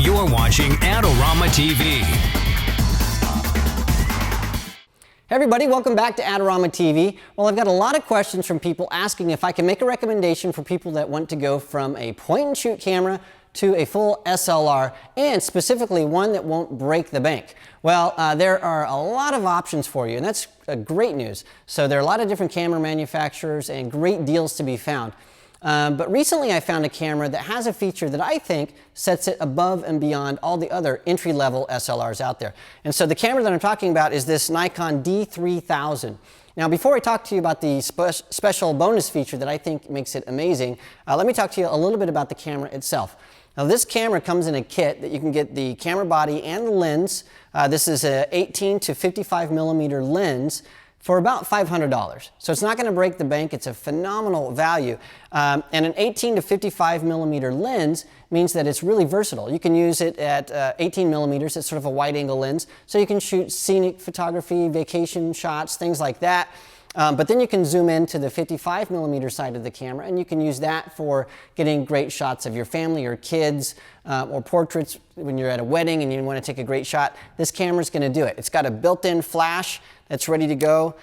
You're watching Adorama TV. Hey everybody, welcome back to Adorama TV. Well, I've got a lot of questions from people asking if I can make a recommendation for people that want to go from a point-and-shoot camera to a full SLR, and specifically one that won't break the bank. Well, there are a lot of options for you, and that's great news. So there are a lot of different camera manufacturers and great deals to be found. But recently I found a camera that has a feature that I think sets it above and beyond all the other entry-level SLRs out there. And so the camera that I'm talking about is this Nikon D3000. Now, before I talk to you about the special bonus feature that I think makes it amazing, let me talk to you a little bit about the camera itself. Now, this camera comes in a kit that you can get the camera body and the lens. This is an 18 to 55 millimeter lens for about $500. So it's not going to break the bank. It's a phenomenal value. And an 18 to 55 millimeter lens means that it's really versatile. You can use it at 18 millimeters. It's sort of a wide angle lens. So you can shoot scenic photography, vacation shots, things like that. But then you can zoom in to the 55 millimeter side of the camera, and you can use that for getting great shots of your family or kids, or portraits when you're at a wedding and you want to take a great shot. This camera's going to do it. It's got a built-in flash that's ready to go.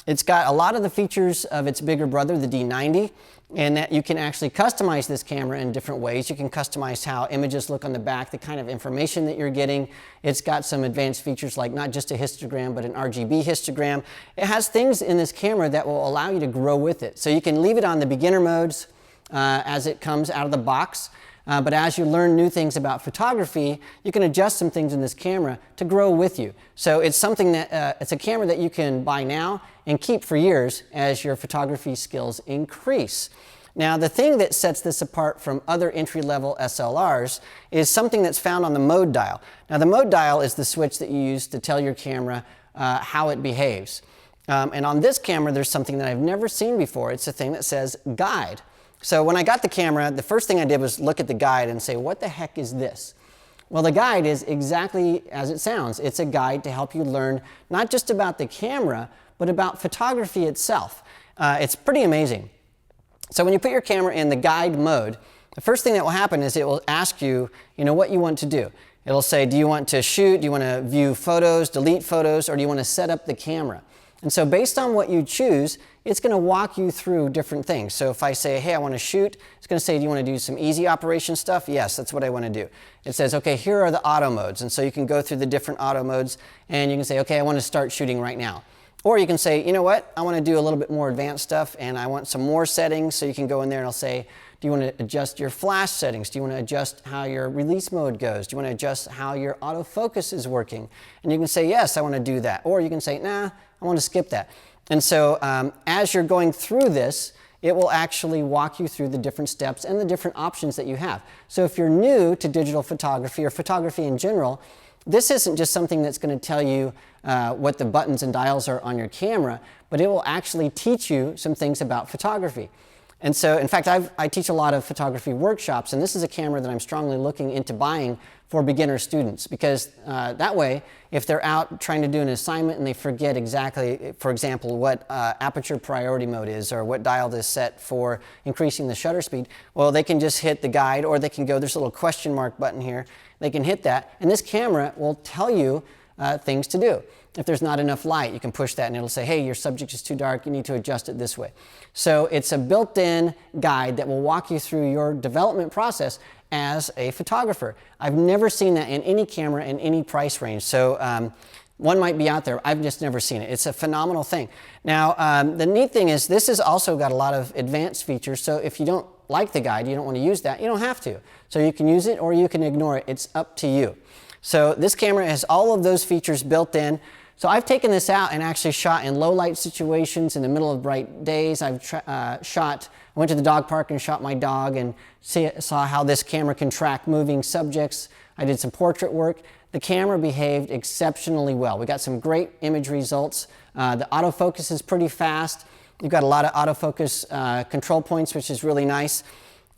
It's got a lot of the features of its bigger brother, the D90, and that you can actually customize this camera in different ways. You can customize how images look on the back, the kind of information that you're getting. It's got some advanced features like not just a histogram, but an RGB histogram. It has things in this camera that will allow you to grow with it. So you can leave it on the beginner modes as it comes out of the box. But as you learn new things about photography, you can adjust some things in this camera to grow with you. So it's something that, it's a camera that you can buy now and keep for years as your photography skills increase. Now, the thing that sets this apart from other entry-level SLRs is something that's found on the mode dial. Now, the mode dial is the switch that you use to tell your camera how it behaves. And on this camera, there's something that I've never seen before. It's a thing that says guide. So when I got the camera, the first thing I did was look at the guide and say, what the heck is this? Well, the guide is exactly as it sounds. It's a guide to help you learn not just about the camera, but about photography itself. It's pretty amazing. So when you put your camera in the guide mode, the first thing that will happen is it will ask you, what you want to do. It'll say, do you want to shoot? Do you want to view photos, delete photos, or do you want to set up the camera? And so based on what you choose, it's going to walk you through different things. So if I say, hey, I want to shoot, it's going to say, do you want to do some easy operation stuff? Yes, that's what I want to do. It says, okay, here are the auto modes. And so you can go through the different auto modes and you can say, okay, I want to start shooting right now. Or you can say, you know what, I want to do a little bit more advanced stuff and I want some more settings. So you can go in there and I'll say, do you want to adjust your flash settings? Do you want to adjust how your release mode goes? Do you want to adjust how your autofocus is working? And you can say, yes, I want to do that. Or you can say, nah, I want to skip that. And so as you're going through this, it will actually walk you through the different steps and the different options that you have. So if you're new to digital photography or photography in general, this isn't just something that's going to tell you what the buttons and dials are on your camera, but it will actually teach you some things about photography. And so, in fact, I teach a lot of photography workshops, and this is a camera that I'm strongly looking into buying for beginner students, because that way, if they're out trying to do an assignment and they forget exactly, for example, what aperture priority mode is or what dial is set for increasing the shutter speed, well, they can just hit the guide, or they can go, there's a little question mark button here, they can hit that, and this camera will tell you things to do. If there's not enough light, you can push that and it'll say, hey, your subject is too dark, you need to adjust it this way. So it's a built-in guide that will walk you through your development process as a photographer. I've never seen that in any camera in any price range. So one might be out there, I've just never seen it. It's a phenomenal thing. Now, the neat thing is this has also got a lot of advanced features, so if you don't like the guide, you don't want to use that, you don't have to. So you can use it or you can ignore it. It's up to you. So this camera has all of those features built in. So I've taken this out and actually shot in low light situations in the middle of bright days. I went to the dog park and shot my dog and saw how this camera can track moving subjects. I did some portrait work. The camera behaved exceptionally well. We got some great image results. The autofocus is pretty fast. You've got a lot of autofocus control points, which is really nice.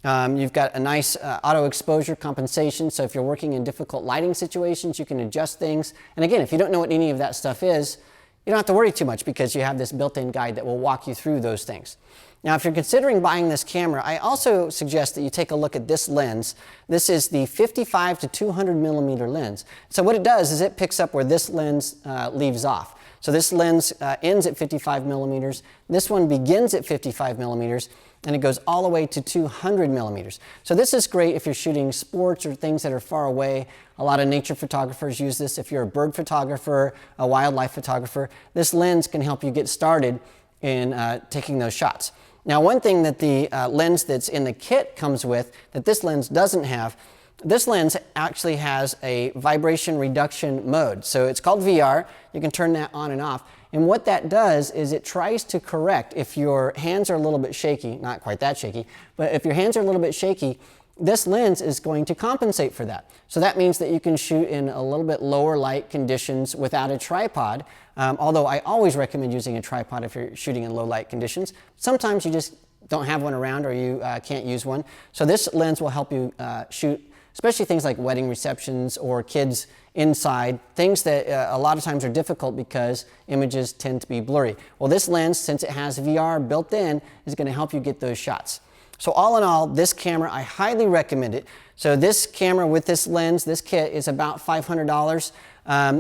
You've got a nice auto exposure compensation, so if you're working in difficult lighting situations, you can adjust things. And again, if you don't know what any of that stuff is, you don't have to worry too much because you have this built-in guide that will walk you through those things. Now, if you're considering buying this camera, I also suggest that you take a look at this lens. This is the 55 to 200 millimeter lens. So what it does is it picks up where this lens leaves off. So this lens ends at 55 millimeters. This one begins at 55 millimeters, and it goes all the way to 200 millimeters. So this is great if you're shooting sports or things that are far away. A lot of nature photographers use this. If you're a bird photographer, a wildlife photographer, this lens can help you get started in taking those shots. Now, one thing that the lens that's in the kit comes with that this lens doesn't have, this lens actually has a vibration reduction mode. So it's called VR. You can turn that on and off. And what that does is it tries to correct if your hands are a little bit shaky, not quite that shaky, but if your hands are a little bit shaky, this lens is going to compensate for that. So that means that you can shoot in a little bit lower light conditions without a tripod, although I always recommend using a tripod if you're shooting in low light conditions. Sometimes you just don't have one around or you can't use one. So this lens will help you shoot, especially things like wedding receptions or kids inside, things that a lot of times are difficult because images tend to be blurry. Well, this lens, since it has VR built in, is going to help you get those shots. So all in all, this camera, I highly recommend it. So this camera with this lens, this kit, is about $500.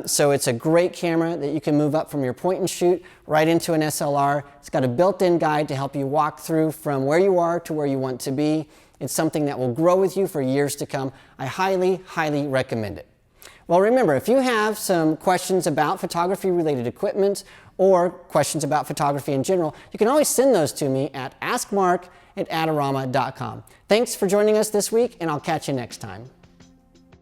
So it's a great camera that you can move up from your point and shoot right into an SLR. It's got a built-in guide to help you walk through from where you are to where you want to be. It's something that will grow with you for years to come. I highly, highly recommend it. Well, remember, if you have some questions about photography-related equipment or questions about photography in general, you can always send those to me at AskMark@Adorama.com. Thanks for joining us this week, and I'll catch you next time.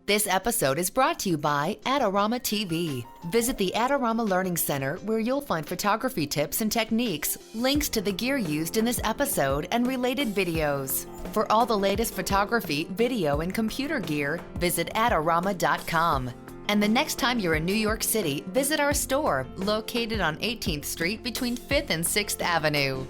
This episode is brought to you by Adorama TV. Visit the Adorama Learning Center where you'll find photography tips and techniques, links to the gear used in this episode, and related videos. For all the latest photography, video, and computer gear, visit Adorama.com. And the next time you're in New York City, visit our store located on 18th Street between 5th and 6th Avenue.